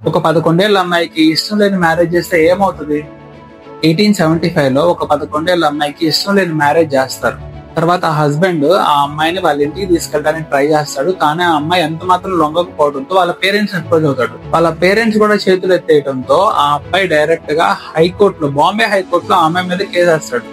ఒక 11 ఏళ్ల అమ్మాయికి ఇష్టం లేని మ్యారేజ్ చేస్తే ఏమవుతుంది? 1875 లో ఒక 11 ఏళ్ల అమ్మాయికి ఇష్టం లేని మ్యారేజ్ చేస్తారు. తర్వాత ఆ హస్బెండ్ ఆ అమ్మాయిని వాళ్ళ ఇంటికి తీసుకెళ్ళడానికి ట్రై చేస్తాడు. కానీ ఆ అమ్మాయి ఎంత మాత్రం లొంగకపోవడంతో వాళ్ళ పేరెంట్స్ అప్రోచ్ అవుతాడు. వాళ్ళ పేరెంట్స్ కూడా చేతులు ఎత్తేయడంతో ఆ అబ్బాయి డైరెక్ట్ గా హైకోర్టులో, బాంబే హైకోర్టులో ఆ అమ్మాయి మీద కేసు వేస్తాడు.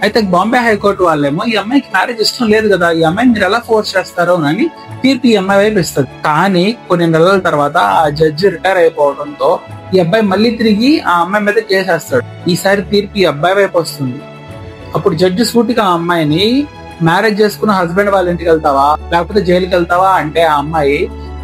అయితే బాంబే హైకోర్టు వాళ్ళేమో ఈ అమ్మాయికి మ్యారేజ్ ఇష్టం లేదు కదా, ఈ అమ్మాయిని మీరు ఎలా ఫోర్స్ చేస్తారో అని తీర్పు ఈ అమ్మాయి వైపు ఇస్తుంది. కానీ కొన్ని నెలల తర్వాత ఆ జడ్జి రిటైర్ అయిపోవడంతో ఈ అబ్బాయి మళ్ళీ తిరిగి ఆ అమ్మాయి మీద కేసేస్తాడు. ఈసారి తీర్పు ఈ అబ్బాయి వైపు వస్తుంది. అప్పుడు జడ్జి సూటిగా ఆ అమ్మాయిని, మ్యారేజ్ చేసుకున్న హస్బెండ్ వాళ్ళ ఇంటికి వెళ్తావా లేకపోతే జైలుకి వెళ్తావా అంటే ఆ అమ్మాయి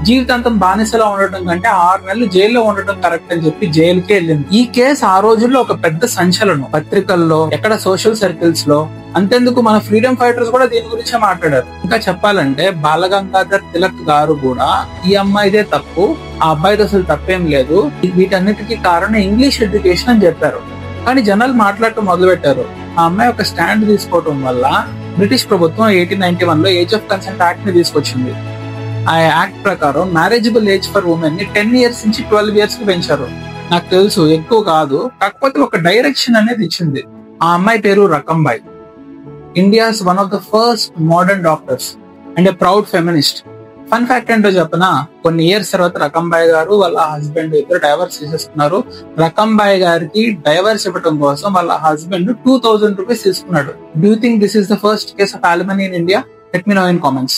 జీవితాంతం బానిసలో ఉండటం కంటే 6 నెలలు జైల్లో ఉండటం కరెక్ట్ అని చెప్పి జైలుకే వెళ్ళింది. ఈ కేసు ఆ రోజుల్లో ఒక పెద్ద సంచలనం. పత్రికల్లో, ఎక్కడ సోషల్ సర్కిల్స్ లో, అంతెందుకు మన ఫ్రీడమ్ ఫైటర్స్ కూడా దీని గురించే మాట్లాడారు. ఇంకా చెప్పాలంటే బాలగంగాధర్ తిలక్ గారు కూడా ఈ అమ్మాయిదే తప్పు, ఆ అబ్బాయితో అసలు తప్పేం లేదు, వీటన్నిటికీ కారణం ఇంగ్లీష్ ఎడ్యుకేషన్ అని చెప్పారు. కానీ జనాలు మాట్లాడటం మొదలు పెట్టారు. ఆ అమ్మాయి ఒక స్టాండ్ తీసుకోవటం వల్ల బ్రిటిష్ ప్రభుత్వం 1891 లో ఏజ్ ఆఫ్ కన్సెంట్ యాక్ట్ ని తీసుకొచ్చింది. ఆ యాక్ట్ ప్రకారం మ్యారేజబుల్ ఏజ్ ఫర్ ఉమెన్ ని 10 years నుంచి 12 years కి పెంచారు. నాకు తెలుసు ఎక్కువ కాదు, కాకపోతే ఒక డైరెక్షన్ అనేది ఇచ్చింది. ఆ అమ్మాయి పేరు Rakhmabai. India's one of the first modern doctors and a proud feminist. Fun fact ఏంటో చెప్పనా, కొన్ని ఇయర్స్ తర్వాత రకంబాయ్ గారు వాళ్ళ హస్బెండ్ ఇద్దరు డైవర్స్ చేసేసుకున్నారు. రకంబాయ్ గారికి డైవర్స్ ఇవ్వడం కోసం వాళ్ళ హస్బెండ్ 2000 rupees తీసుకున్నాడు. Do you think this is the first case of alimony in India? Let me know in comments.